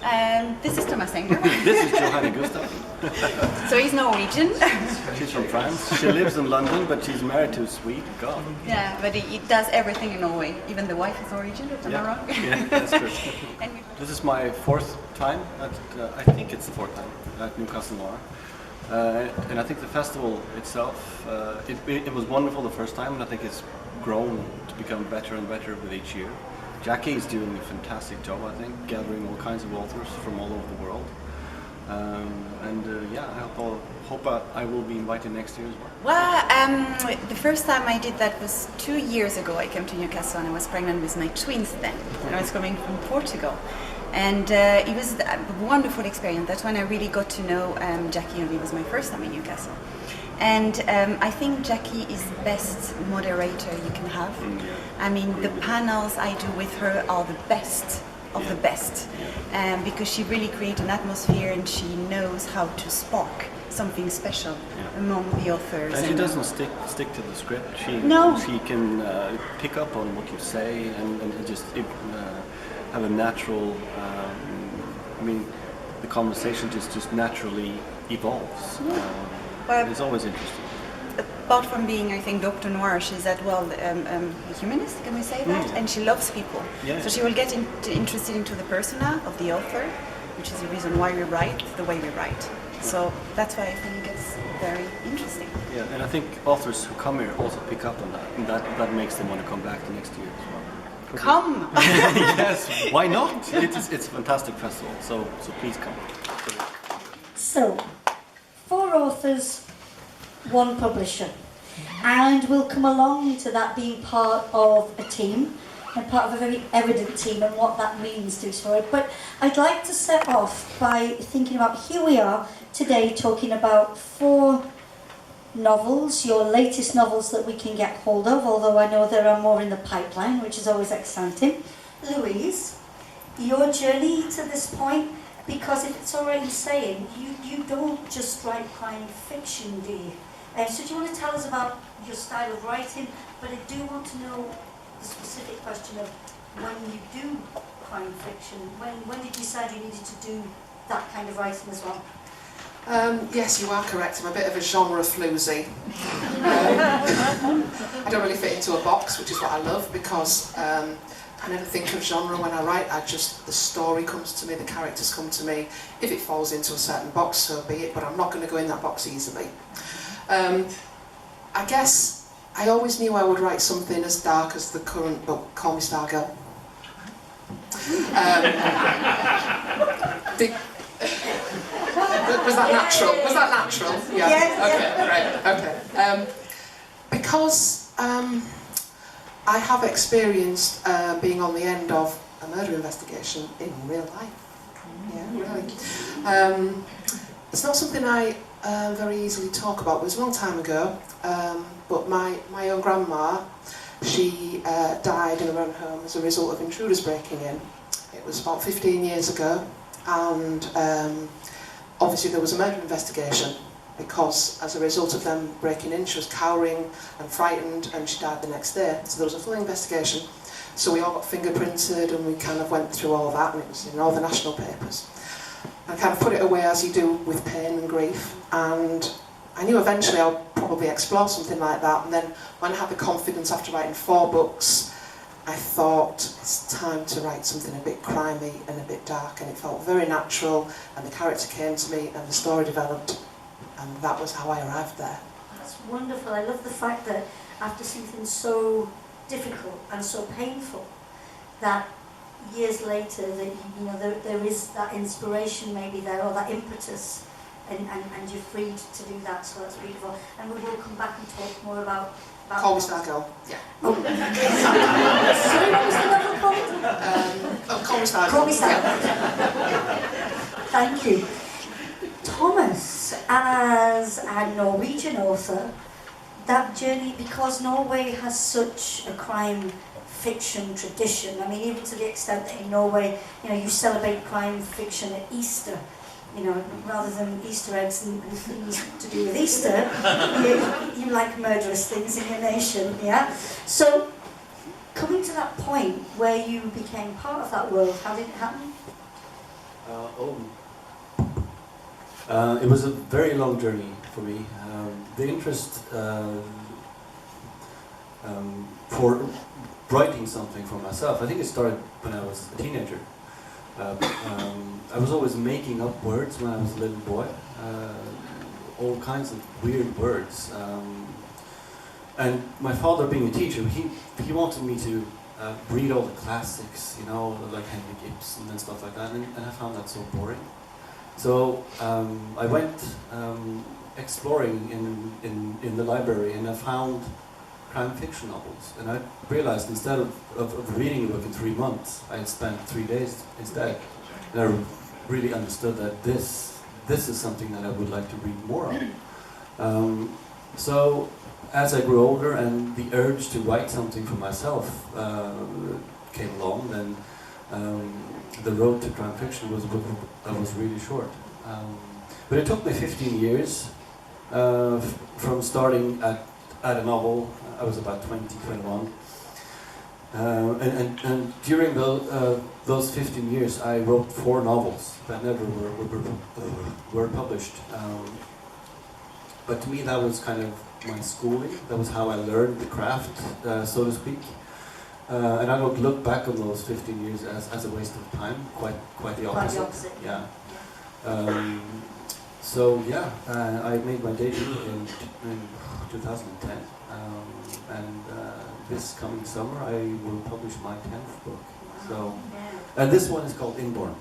This is Thomas Enger. This is Johana Gustawsson. So he's Norwegian. She's from France. She lives in London, but she's married to a Swede. God. Yeah, but he does everything in Norway. Even the wife is Norwegian, am I wrong? Yeah, that's true. This is my fourth time at, I think it's the fourth time at Newcastle Noir. And I think the festival itself, it was wonderful the first time, and I think it's grown to become better and better with each year. Jackie is doing a fantastic job, I think, gathering all kinds of authors from all over the world. Yeah, I hope I will be invited next year as well. Well, the first time I did that was 2 years ago. I came to Newcastle and I was pregnant with my twins then. And I was coming from Portugal. And it was a wonderful experience. That's when I really got to know Jackie, and it was my first time in Newcastle. And I think Jackie is the best moderator you can have. I mean, the panels I do with her are the best of the best, because she really creates an atmosphere and she knows how to spark something special among the authors. And she doesn't stick to the script. She can pick up on what you say and just have a natural. I mean, the conversation just naturally evolves. Well, it's always interesting. Apart from being, I think, Dr. Noir, she's a humanist, can we say that? And she loves people. So she will get interested into the persona of the author, which is the reason why we write the way we write. So that's why I think it's very interesting. Yeah, and I think authors who come here also pick up on that, and that makes them want to come back the next year as well. Come! Yes, why not? It's a fantastic festival, so please come. So, 4 authors, 1 publisher, and we'll come along to that being part of a team and part of a very evident team and what that means to story. But I'd like to set off by thinking about, here we are today talking about 4 novels, your latest novels that we can get hold of, although I know there are more in the pipeline, which is always exciting. Louise, your journey to this point, because if it's already saying, you don't just write crime fiction, do you? So do you want to tell us about your style of writing? But I do want to know the specific question of when you do crime fiction. When did you decide you needed to do that kind of writing as well? Yes, you are correct. I'm a bit of a genre floozy. I don't really fit into a box, which is what I love, because I never think of genre when I write. The story comes to me, the characters come to me. If it falls into a certain box, so be it, but I'm not going to go in that box easily. I guess I always knew I would write something as dark as the current book, Call Me Stargirl. Was that natural? Was that natural? Yeah. Yes. Okay, great. Okay. Because I have experienced being on the end of a murder investigation in real life. Yeah, really. It's not something I very easily talk about. It was a long time ago, but my own grandma, she died in her own home as a result of intruders breaking in. It was about 15 years ago, and obviously there was a murder investigation, because as a result of them breaking in, she was cowering and frightened, and she died the next day. So there was a full investigation. So we all got fingerprinted, and we kind of went through all that, and it was in all the national papers. I kind of put it away as you do with pain and grief, and I knew eventually I'll probably explore something like that. And then when I had the confidence after writing 4 books, I thought it's time to write something a bit crimey and a bit dark, and it felt very natural, and the character came to me and the story developed, and that was how I arrived there. That's wonderful. I love the fact that after something so difficult and so painful, that years later that there is that inspiration maybe there, or that impetus, and you're freed to do that, so that's beautiful. And we will come back and talk more about Call Me Stargirl. Yeah. Oh. Sorry, what was the novel called? Call Me Stargirl. Call Me Stargirl. Yeah. Thank you. Thomas, as a Norwegian author, that journey, because Norway has such a crime fiction tradition, I mean, even to the extent that in Norway, you celebrate crime fiction at Easter. Rather than Easter eggs and things to do with Easter, you like murderous things in your nation, yeah? So, coming to that point where you became part of that world, how did it happen? It was a very long journey for me. The interest for writing something for myself, I think it started when I was a teenager. I was always making up words when I was a little boy, all kinds of weird words. And my father, being a teacher, he wanted me to read all the classics, you know, like Henrik Ibsen and stuff like that, and I found that so boring. So I went exploring in the library, and I found crime fiction novels, and I realized instead of reading a book in 3 months, I had spent 3 days instead, and I really understood that this is something that I would like to read more of. So as I grew older and the urge to write something for myself came along, then the road to crime fiction was really short. But it took me 15 years from starting at a novel. I was about 20, 21. And during those 15 years, I wrote 4 novels that never were published. But to me, that was kind of my schooling. That was how I learned the craft, so to speak. And I don't look back on those 15 years as a waste of time. Quite the opposite. Quite the opposite. Yeah. So yeah, I made my debut in 2010, and this coming summer I will publish my 10th book. So, and this one is called Inborn.